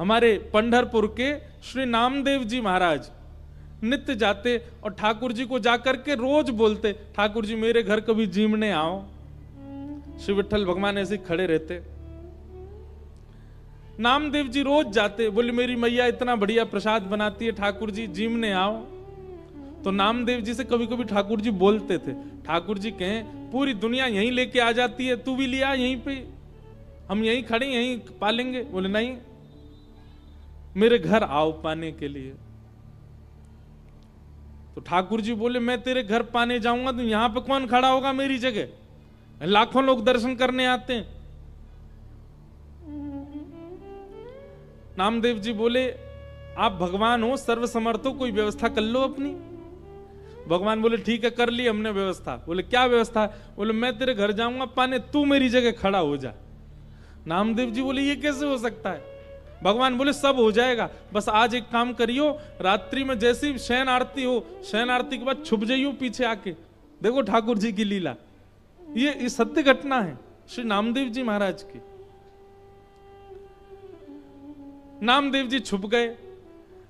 हमारे पंढरपुर के श्री नामदेव जी महाराज नित्य जाते और ठाकुर जी को जाकर के रोज बोलते, ठाकुर जी मेरे घर कभी जीमने आओ। श्री विठ्ठल भगवान ऐसे खड़े रहते। नामदेव जी रोज जाते, बोले मेरी मैया इतना बढ़िया प्रसाद बनाती है, ठाकुर जी जीमने आओ। तो नामदेव जी से कभी कभी ठाकुर जी बोलते थे, ठाकुर जी कहें पूरी दुनिया यहीं लेके आ जाती है, तू भी लिया यहीं पे, हम यहीं खड़े यहीं पालेंगे। बोले नहीं, मेरे घर आओ पाने के लिए। तो ठाकुर जी बोले मैं तेरे घर पाने जाऊंगा तो यहां पे कौन खड़ा होगा मेरी जगह, लाखों लोग दर्शन करने आते हैं। नामदेव जी बोले आप भगवान हो, सर्वसमर्थ हो, कोई व्यवस्था कर लो अपनी। भगवान बोले ठीक है कर ली हमने व्यवस्था। बोले क्या व्यवस्था? बोले मैं तेरे घर जाऊंगा पाने, तू मेरी जगह खड़ा हो जा। नामदेव जी बोले ये कैसे हो सकता है? भगवान बोले सब हो जाएगा, बस आज एक काम करियो, रात्रि में जैसी शयन आरती हो, शयन आरती के बाद छुप जाइयो पीछे आके, देखो ठाकुर जी की लीला। ये सत्य घटना है श्री नामदेव जी महाराज की। नामदेव जी छुप गए।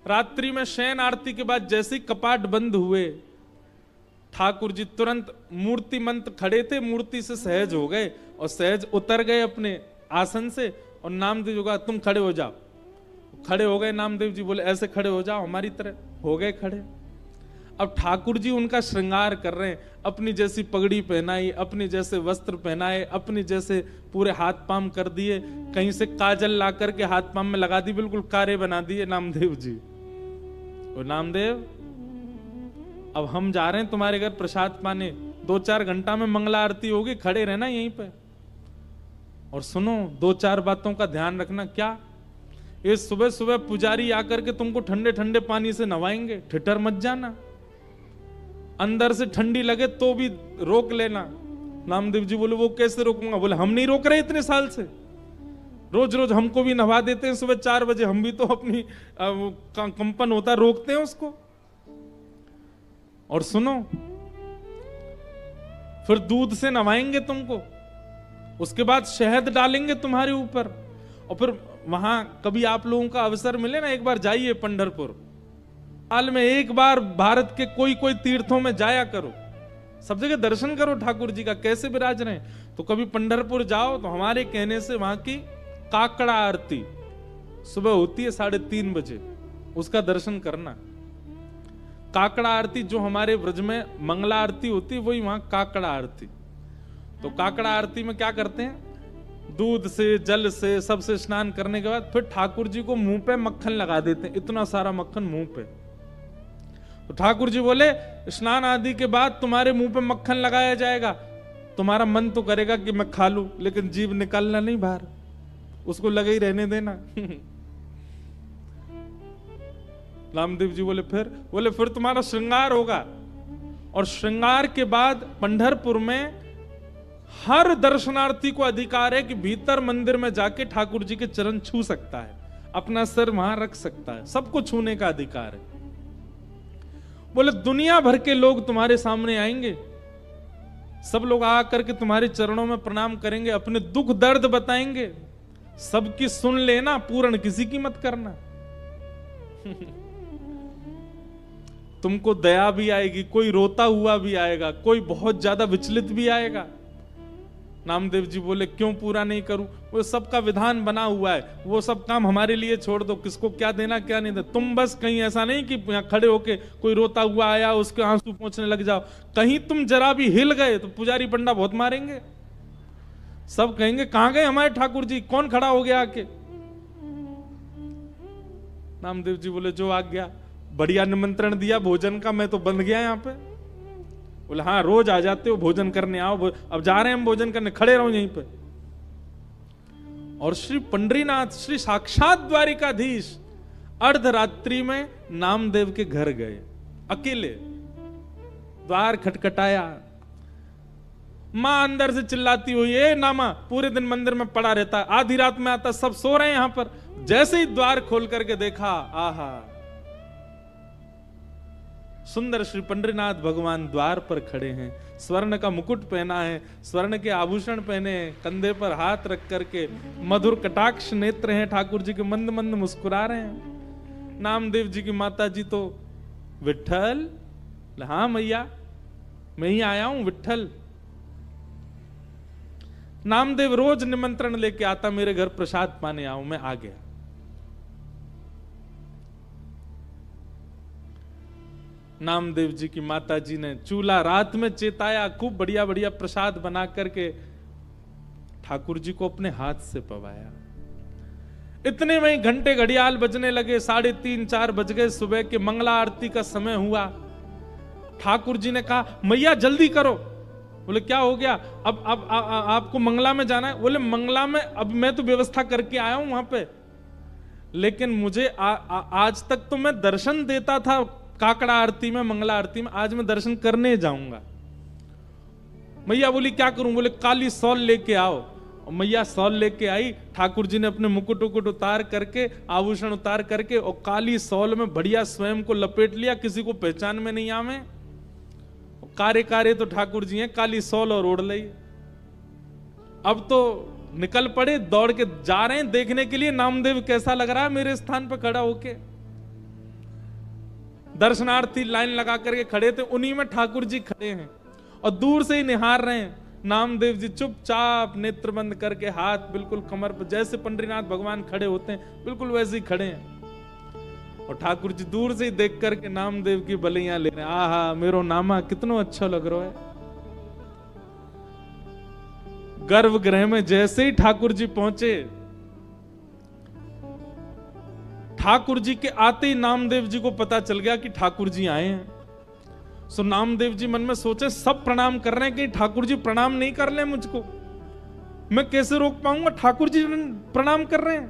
रात्रि में शयन आरती के बाद जैसे ही कपाट बंद हुए, ठाकुर जी तुरंत मूर्तिमंत खड़े थे, मूर्ति से सहज हो गए और सहज उतर गए अपने आसन से। और नामदेव जी कहा तुम खड़े हो जाओ। खड़े हो गए। नामदेव जी बोले ऐसे खड़े हो जाओ हमारी तरह। हो गए खड़े। अब ठाकुर जी उनका श्रृंगार कर रहे हैं, अपनी जैसी पगड़ी पहनाई, अपने जैसे वस्त्र पहनाए, अपने जैसे पूरे हाथ पाम कर दिए, कहीं से काजल ला करके हाथ पाम में लगा दी, बिल्कुल कारे बना दिए नामदेव जी। और नामदेव अब हम जा रहे हैं तुम्हारे घर प्रसाद पाने, 2-4 घंटा में मंगला आरती होगी, खड़े रहना यहीं पे। और सुनो 2-4 बातों का ध्यान रखना। क्या? ये सुबह सुबह पुजारी आकर के तुमको ठंडे ठंडे पानी से नवाएंगे, ठिठर मत जाना। अंदर से ठंडी लगे तो भी रोक लेना। नामदेव जी बोले वो कैसे रोकूंगा? बोले हम नहीं रोक रहे इतने साल से, रोज रोज हमको भी नवा देते हैं सुबह 4 बजे, हम भी तो अपनी कंपन होता रोकते हैं उसको। और सुनो फिर दूध से नवाएंगे तुमको, उसके बाद शहद डालेंगे तुम्हारे ऊपर। और फिर वहां कभी आप लोगों का अवसर मिले ना, एक बार जाइए पंढरपुर, साल में एक बार भारत के कोई कोई तीर्थों में जाया करो, सब जगह दर्शन करो ठाकुर जी का कैसे विराज रहे हैं। तो कभी पंढरपुर जाओ तो हमारे कहने से वहां की काकड़ा आरती सुबह होती है 3:30 बजे, उसका दर्शन करना। काकड़ा आरती जो हमारे ब्रज में मंगला आरती होती है, वही वहां काकड़ा आरती। तो काकड़ा आरती में क्या करते हैं, दूध से जल से सबसे स्नान करने के बाद फिर ठाकुर जी को मुंह पे मक्खन लगा देते हैं, इतना सारा मक्खन मुंह पे। तो ठाकुर जी बोले स्नान आदि के बाद तुम्हारे मुंह पे मक्खन लगाया जाएगा, तुम्हारा मन तो करेगा कि मैं खा लूं, लेकिन जीभ निकालना नहीं बाहर, उसको लगे ही रहने देना। नामदेव जी बोले फिर तुम्हारा श्रृंगार होगा। और श्रृंगार के बाद पंढरपुर में हर दर्शनार्थी को अधिकार है कि भीतर मंदिर में जाके ठाकुर जी के चरण छू सकता है, अपना सिर वहां रख सकता है, सबको छूने का अधिकार है। बोले दुनिया भर के लोग तुम्हारे सामने आएंगे, सब लोग आकर के तुम्हारे चरणों में प्रणाम करेंगे, अपने दुख दर्द बताएंगे, सबकी सुन लेना, पूर्ण किसी की मत करना। तुमको दया भी आएगी, कोई रोता हुआ भी आएगा, कोई बहुत ज्यादा विचलित भी आएगा। नामदेव जी बोले क्यों पूरा नहीं करूं? वो सबका विधान बना हुआ है, वो सब काम हमारे लिए छोड़ दो, किसको क्या देना क्या नहीं देना। तुम बस कहीं ऐसा नहीं कि यहाँ खड़े होके कोई रोता हुआ आया उसके आंसू पोंछने लग जाओ, कहीं तुम जरा भी हिल गए तो पुजारी पंडा बहुत मारेंगे, सब कहेंगे कहां गए हमारे ठाकुर जी, कौन खड़ा हो गया आके। नामदेव जी बोले जो आ गया, बढ़िया निमंत्रण दिया भोजन का, मैं तो बंध गया यहाँ पे। बोले हाँ रोज आ जाते हो भोजन करने, आओ अब जा रहे हैं हम भोजन करने, खड़े रहो यहीं पे। और श्री पंडरीनाथ श्री साक्षात द्वारिकाधीश अर्धरात्रि में नामदेव के घर गए, अकेले द्वार खटखटाया, मां अंदर से चिल्लाती हुई ए नामा, पूरे दिन मंदिर में पड़ा रहता है, आधी रात में आता, सब सो रहे हैं यहां पर। जैसे ही द्वार खोल करके देखा, आहा सुंदर श्री पंडरीनाथ भगवान द्वार पर खड़े हैं, स्वर्ण का मुकुट पहना है, स्वर्ण के आभूषण पहने हैं, कंधे पर हाथ रख करके मधुर कटाक्ष नेत्र हैं ठाकुर जी के, मंद मंद मुस्कुरा रहे हैं। नामदेव जी की माता जी तो विट्ठल, हाँ मैया मैं ही आया हूं विट्ठल। नामदेव रोज निमंत्रण लेके आता, मेरे घर प्रसाद पाने आओ, मैं आ गया। नामदेव जी की माता जी ने चूल्हा रात में चेताया, खूब बढ़िया बढ़िया प्रसाद बना करके ठाकुर जी को अपने हाथ से पवाया। इतने में ही घंटे घड़ियाल बजने लगे, 3:30-4 बज गए, सुबह के मंगला आरती का समय हुआ। ठाकुर जी ने कहा मैया जल्दी करो। बोले क्या हो गया? अब आपको मंगला में जाना है? बोले मंगला में अब मैं तो व्यवस्था करके आया हूं वहां पे, लेकिन मुझे आज तक तो मैं दर्शन देता था काकड़ा आरती में, मंगला आरती में, आज मैं दर्शन करने जाऊंगा। मैया बोली क्या करूं? बोले काली सौल लेके आओ। और मैया सौल लेके आई। ठाकुर जी ने अपने मुकुट उकुट उतार करके, आभूषण उतार करके, और काली सौल में बढ़िया स्वयं को लपेट लिया, किसी को पहचान में नहीं आवे। कारे कारे तो ठाकुर जी हैं, काली सौल और ओढ़ ली। अब तो निकल पड़े, दौड़ के जा रहे हैं देखने के लिए नामदेव कैसा लग रहा है मेरे स्थान पर खड़ा होके। दर्शनार्थी लाइन लगा करके खड़े थे, उन्हीं में ठाकुर जी खड़े हैं और दूर से ही निहार रहे हैं। नामदेव जी चुपचाप नेत्र बंद करके, हाथ बिल्कुल कमर पर, जैसे पंडरीनाथ भगवान खड़े होते हैं बिल्कुल वैसे ही खड़े हैं। और ठाकुर जी दूर से ही देख करके नामदेव की बलियां ले रहे हैं। आहा मेरो नामा कितना अच्छा लग रहा है। गर्भगृह में जैसे ही ठाकुर जी पहुंचे, ठाकुर जी के आते ही नामदेव जी को पता चल गया कि ठाकुर जी आए हैं। सो नामदेव जी मन में सोचे सब प्रणाम कर रहे हैं, कि ठाकुर जी प्रणाम नहीं कर ले मुझको, मैं कैसे रोक पाऊंगा? ठाकुर जी प्रणाम कर रहे हैं।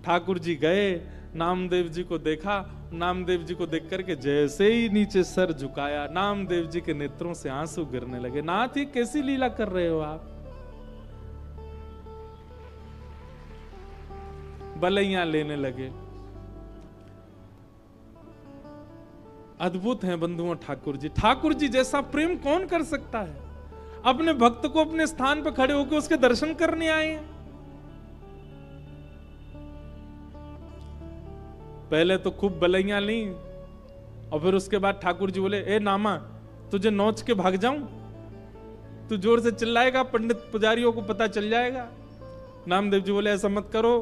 ठाकुर जी गए, नामदेव जी को देखा, नामदेव जी को देख करके जैसे ही नीचे सर झुकाया, नामदेव जी के नेत्रों से आंसू गिरने लगे। नाथ ये कैसी लीला कर रहे हो आप? बलैया लेने लगे। अद्भुत हैं बंधुओं ठाकुर जी। ठाकुर जी जैसा प्रेम कौन कर सकता है? अपने भक्त को अपने स्थान पर खड़े होकर उसके दर्शन करने आए हैं। पहले तो खूब बलैया ली, और फिर उसके बाद ठाकुर जी बोले ए नामा तुझे नोच के भाग जाऊं? तू जोर से चिल्लाएगा, पंडित पुजारियों को पता चल जाएगा। नामदेव जी बोले ऐसा मत करो,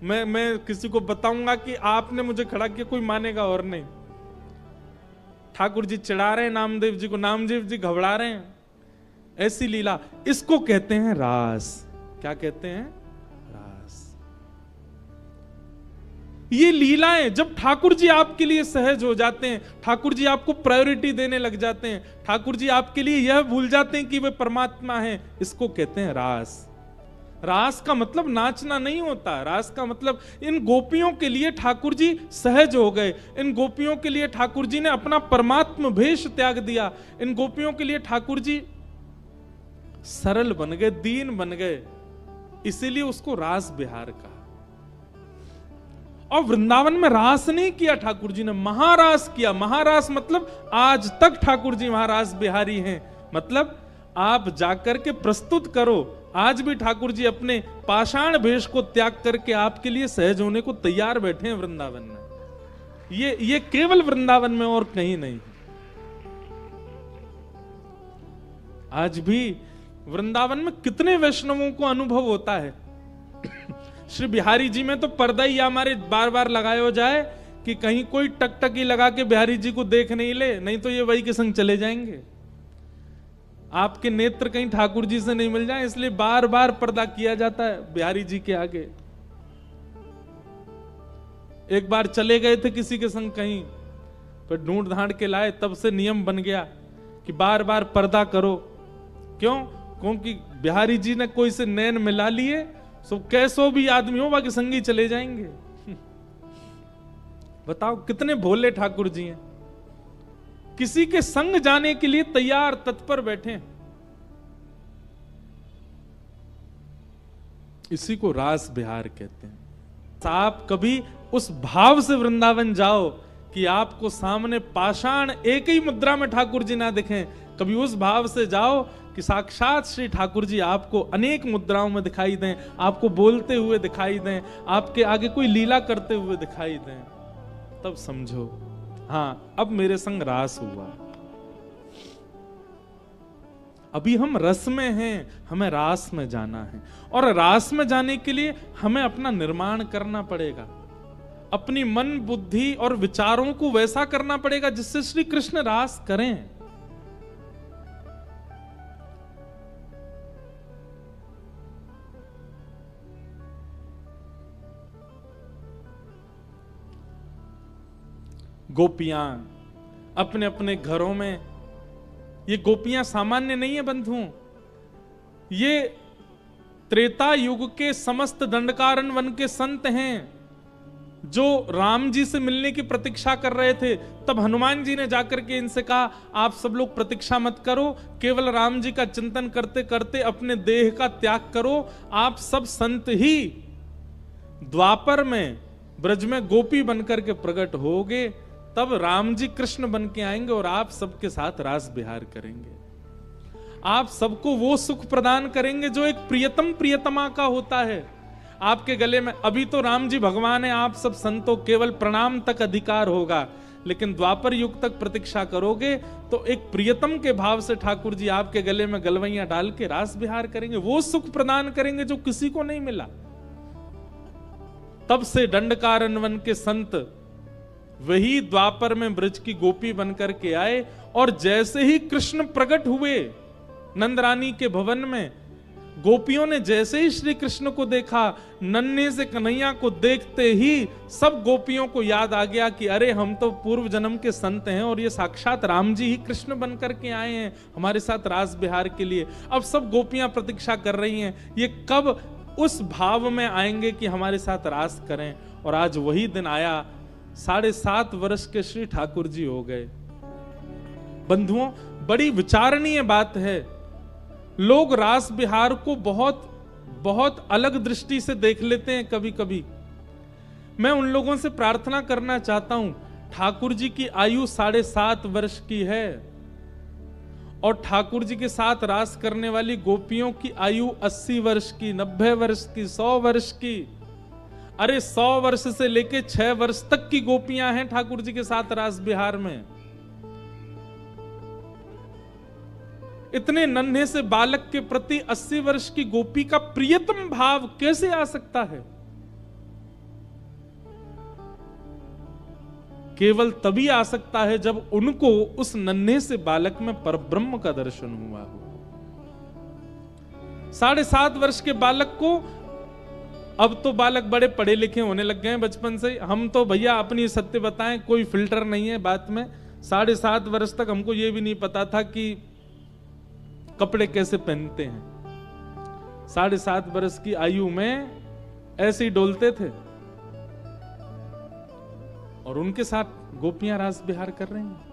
मैं किसी को बताऊंगा कि आपने मुझे खड़ा किया, कोई मानेगा और नहीं। ठाकुर जी चिढ़ा रहे हैं नामदेव जी को, नामदेव जी घबरा रहे हैं। ऐसी लीला, इसको कहते हैं रास। क्या कहते हैं? रास। ये लीलाएं जब ठाकुर जी आपके लिए सहज हो जाते हैं, ठाकुर जी आपको प्रायोरिटी देने लग जाते हैं, ठाकुर जी आपके लिए यह भूल जाते हैं कि वे परमात्मा हैं, इसको कहते हैं रास। रास का मतलब नाचना नहीं होता। रास का मतलब इन गोपियों के लिए ठाकुर जी सहज हो गए, इन गोपियों के लिए ठाकुर जी ने अपना परमात्म भेष त्याग दिया, इन गोपियों के लिए ठाकुर जी सरल बन गए, दीन बन गए, इसीलिए उसको रास बिहार कहा। और वृंदावन में रास नहीं किया ठाकुर जी ने, महारास किया। महारास मतलब आज तक ठाकुर जी महारास बिहारी हैं। मतलब आप जाकर के प्रस्तुत करो, आज भी ठाकुर जी अपने पाषाण भेष को त्याग करके आपके लिए सहज होने को तैयार बैठे हैं वृंदावन में। ये केवल वृंदावन में और कहीं नहीं। आज भी वृंदावन में कितने वैष्णवों को अनुभव होता है। श्री बिहारी जी में तो पर्दा ही हमारे बार बार लगाया जाए कि कहीं कोई टकटकी लगा के बिहारी जी को देख नहीं ले, नहीं तो ये वही के संग चले जाएंगे। आपके नेत्र कहीं ठाकुर जी से नहीं मिल जाए, इसलिए बार बार पर्दा किया जाता है बिहारी जी के आगे। एक बार चले गए थे किसी के संग कहीं, फिर ढूंढ ढांड के लाए, तब से नियम बन गया कि बार बार पर्दा करो। क्यों? क्योंकि बिहारी जी ने कोई से नैन मिला लिए, सो कैसो भी आदमी हो बाकी संगी चले जाएंगे। बताओ कितने भोले ठाकुर जी हैं, किसी के संग जाने के लिए तैयार तत्पर बैठे। इसी को रास बिहार कहते हैं। आप कभी उस भाव से वृंदावन जाओ कि आपको सामने पाषाण एक ही मुद्रा में ठाकुर जी ना दिखें। कभी उस भाव से जाओ कि साक्षात श्री ठाकुर जी आपको अनेक मुद्राओं में दिखाई दें, आपको बोलते हुए दिखाई दें, आपके आगे कोई लीला करते हुए दिखाई दें, तब समझो हाँ अब मेरे संग रास हुआ। अभी हम रस में हैं, हमें रास में जाना है, और रास में जाने के लिए हमें अपना निर्माण करना पड़ेगा, अपनी मन बुद्धि और विचारों को वैसा करना पड़ेगा जिससे श्री कृष्ण रास करें। गोपियां अपने अपने घरों में, ये गोपियां सामान्य नहीं है बंधुओं, ये त्रेता युग के समस्त दंडकारण्य वन के संत हैं जो राम जी से मिलने की प्रतीक्षा कर रहे थे। तब हनुमान जी ने जाकर के इनसे कहा आप सब लोग प्रतीक्षा मत करो, केवल राम जी का चिंतन करते करते अपने देह का त्याग करो, आप सब संत ही द्वापर में ब्रज में गोपी बनकर के प्रकट होगे, तब राम जी कृष्ण बन के आएंगे और आप सबके साथ रास विहार करेंगे, आप सबको वो सुख प्रदान करेंगे जो एक प्रियतम प्रियतमा का होता है आपके गले में। अभी तो राम जी भगवान है, आप सब संतों केवल प्रणाम तक अधिकार होगा, लेकिन द्वापर युग तक प्रतीक्षा करोगे तो एक प्रियतम के भाव से ठाकुर जी आपके गले में गलवैयां डाल के रास विहार करेंगे, वो सुख प्रदान करेंगे जो किसी को नहीं मिला। तब से दंडकारण्य वन के संत वही द्वापर में ब्रज की गोपी बनकर के आए, और जैसे ही कृष्ण प्रकट हुए नंदरानी के भवन में, गोपियों ने जैसे ही श्री कृष्ण को देखा, नन्हे से कन्हैया को देखते ही सब गोपियों को याद आ गया कि अरे हम तो पूर्व जन्म के संत हैं और ये साक्षात राम जी ही कृष्ण बनकर के आए हैं हमारे साथ रास विहार के लिए। अब सब गोपियां प्रतीक्षा कर रही हैं ये कब उस भाव में आएंगे कि हमारे साथ रास करें, और आज वही दिन आया। 7.5 वर्ष के श्री ठाकुर जी हो गए। बंधुओं, बड़ी विचारणीय बात है, लोग रास विहार को बहुत बहुत अलग दृष्टि से देख लेते हैं कभी कभी। मैं उन लोगों से प्रार्थना करना चाहता हूं, ठाकुर जी की आयु 7.5 वर्ष की है और ठाकुर जी के साथ रास करने वाली गोपियों की आयु 80 वर्ष की, 90 वर्ष की, 100 वर्ष की। अरे 100 वर्ष से लेके 6 वर्ष तक की गोपियां हैं ठाकुर जी के साथ रास विहार में। इतने नन्हे से बालक के प्रति 80 वर्ष की गोपी का प्रियतम भाव कैसे आ सकता है? केवल तभी आ सकता है जब उनको उस नन्हे से बालक में परब्रह्म का दर्शन हुआ हो। 7.5 वर्ष के बालक को, अब तो बालक बड़े पढ़े लिखे होने लग गए हैं बचपन से, हम तो भैया अपनी सत्य बताएं कोई फिल्टर नहीं है बात में। 7.5 वर्ष तक हमको ये भी नहीं पता था कि कपड़े कैसे पहनते हैं। 7.5 वर्ष की आयु में ऐसे ही डोलते थे और उनके साथ गोपियां रास विहार कर रही हैं।